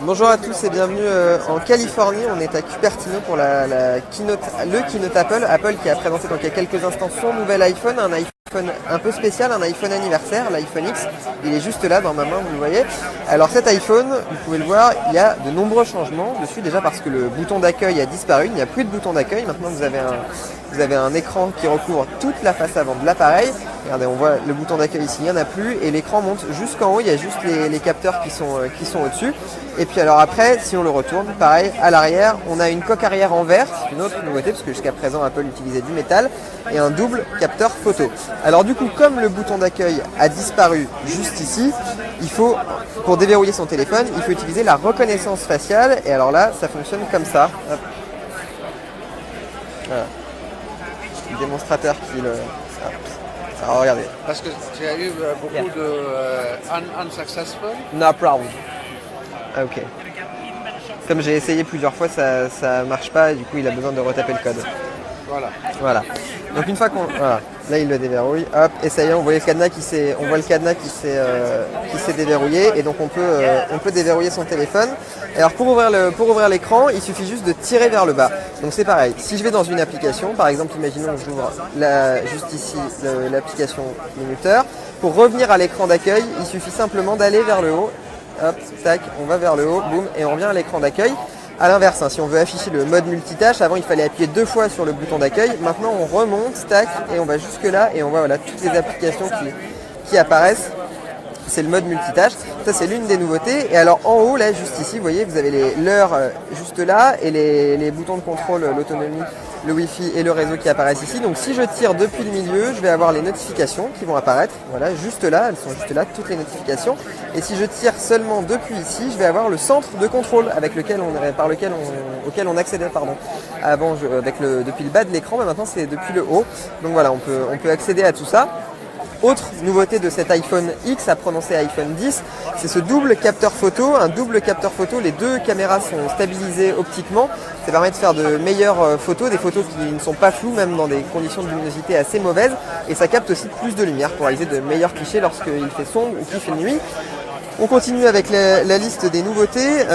Bonjour à tous et bienvenue en Californie. On est à Cupertino pour le keynote Apple. Apple qui a présenté donc il y a quelques instants son nouvel iPhone, un iPhone un peu spécial, un iPhone anniversaire, l'iPhone X. Il est juste là dans ma main, vous le voyez. Alors cet iPhone, vous pouvez le voir, il y a de nombreux changements dessus. Déjà parce que le bouton d'accueil a disparu, il n'y a plus de bouton d'accueil. Maintenant vous avez un écran qui recouvre toute la face avant de l'appareil. Regardez, on voit le bouton d'accueil ici, il n'y en a plus. Et l'écran monte jusqu'en haut, il y a juste les capteurs qui sont au-dessus. Et puis alors après, si on le retourne, pareil, à l'arrière, on a une coque arrière en verre, c'est une autre nouveauté, parce que jusqu'à présent Apple utilisait du métal, et un double capteur photo. Alors du coup, comme le bouton d'accueil a disparu juste ici, pour déverrouiller son téléphone, il faut utiliser la reconnaissance faciale, et alors là, ça fonctionne comme ça. Hop. Voilà. Le démonstrateur qui le... Hop. Alors regardez. Parce que tu as eu beaucoup de unsuccessful. No problem. Ok. Comme j'ai essayé plusieurs fois, ça marche pas et du coup il a besoin de retaper le code. Voilà. Donc une fois qu'on... Voilà. Là il le déverrouille. Hop. Et ça y est, on voit le cadenas qui s'est déverrouillé. Et donc on peut déverrouiller son téléphone. Alors pour ouvrir l'écran, il suffit juste de tirer vers le bas. Donc c'est pareil. Si je vais dans une application, par exemple, imaginons que j'ouvre juste ici l'application minuteur. Pour revenir à l'écran d'accueil, il suffit simplement d'aller vers le haut. Hop, tac, on va vers le haut, boum, et on revient à l'écran d'accueil. A l'inverse, si on veut afficher le mode multitâche, avant il fallait appuyer 2 fois sur le bouton d'accueil. Maintenant on remonte, tac, et on va jusque là et on voit voilà, toutes les applications qui apparaissent. C'est le mode multitâche. Ça c'est l'une des nouveautés. Et alors en haut, là, juste ici, vous voyez, vous avez l'heure juste là et les boutons de contrôle, l'autonomie, le Wi-Fi et le réseau qui apparaissent ici. Donc si je tire depuis le milieu, je vais avoir les notifications qui vont apparaître. Voilà, juste là, elles sont juste là, toutes les notifications. Et si je tire seulement depuis ici, je vais avoir le centre de contrôle auquel on accédait avant depuis le bas de l'écran, mais maintenant c'est depuis le haut. Donc voilà, on peut accéder à tout ça. Autre nouveauté de cet iPhone X, à prononcer iPhone 10, c'est ce double capteur photo. Un double capteur photo, les deux caméras sont stabilisées optiquement. Ça permet de faire de meilleures photos, des photos qui ne sont pas floues, même dans des conditions de luminosité assez mauvaises. Et ça capte aussi plus de lumière pour réaliser de meilleurs clichés lorsqu'il fait sombre ou qu'il fait nuit. On continue avec la liste des nouveautés.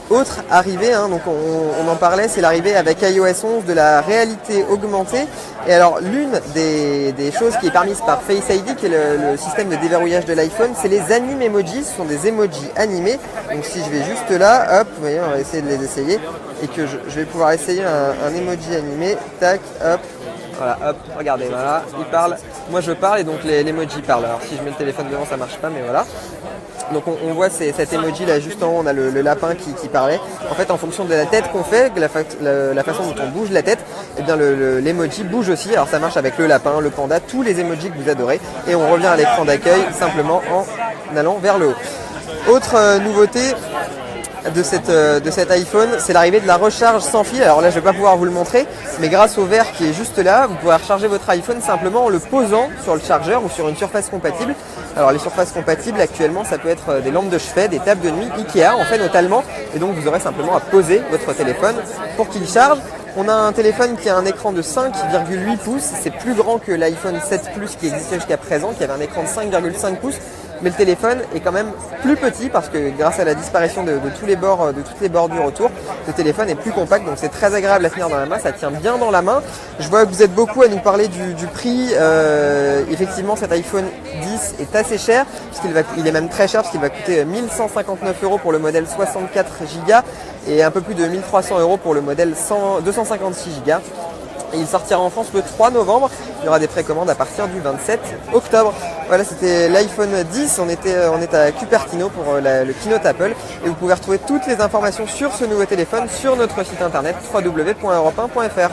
Autre arrivée, donc on en parlait, c'est l'arrivée avec iOS 11 de la réalité augmentée. Et alors l'une des choses qui est permise par Face ID, qui est le système de déverrouillage de l'iPhone, c'est les anime emojis. Ce sont des emojis animés. Donc si je vais juste là, hop, vous voyez, on va essayer de les essayer. Et que je vais pouvoir essayer un emoji animé. Tac, hop. Voilà, hop, regardez, voilà, il parle, moi je parle et donc l'emoji parle. Alors si je mets le téléphone devant ça marche pas, mais voilà. Donc on voit cet emoji là juste en haut, on a le lapin qui parlait. En fait en fonction de la tête qu'on fait, la façon dont on bouge la tête, et bien l'emoji bouge aussi. Alors ça marche avec le lapin, le panda, tous les emojis que vous adorez. Et on revient à l'écran d'accueil simplement en allant vers le haut. Autre nouveauté de cet iPhone, c'est l'arrivée de la recharge sans fil. Alors là je vais pas pouvoir vous le montrer, mais grâce au verre qui est juste là, vous pouvez recharger votre iPhone simplement en le posant sur le chargeur ou sur une surface compatible. Alors les surfaces compatibles actuellement ça peut être des lampes de chevet, des tables de nuit, Ikea en fait notamment, et donc vous aurez simplement à poser votre téléphone pour qu'il charge. On a un téléphone qui a un écran de 5,8 pouces, c'est plus grand que l'iPhone 7 Plus qui existait jusqu'à présent, qui avait un écran de 5,5 pouces. Mais le téléphone est quand même plus petit parce que grâce à la disparition de tous les bords, de toutes les bordures autour, le téléphone est plus compact, donc c'est très agréable à tenir dans la main, ça tient bien dans la main. Je vois que vous êtes beaucoup à nous parler du prix. Effectivement, cet iPhone 10 est assez cher, puisqu'il est même très cher, parce qu'il va coûter 1 159 € pour le modèle 64 Go et un peu plus de 1 300 € pour le modèle 256 Go. Et il sortira en France le 3 novembre. Il y aura des précommandes à partir du 27 octobre. Voilà, c'était l'iPhone 10. On est à Cupertino pour le keynote Apple. Et vous pouvez retrouver toutes les informations sur ce nouveau téléphone sur notre site internet www.europe1.fr.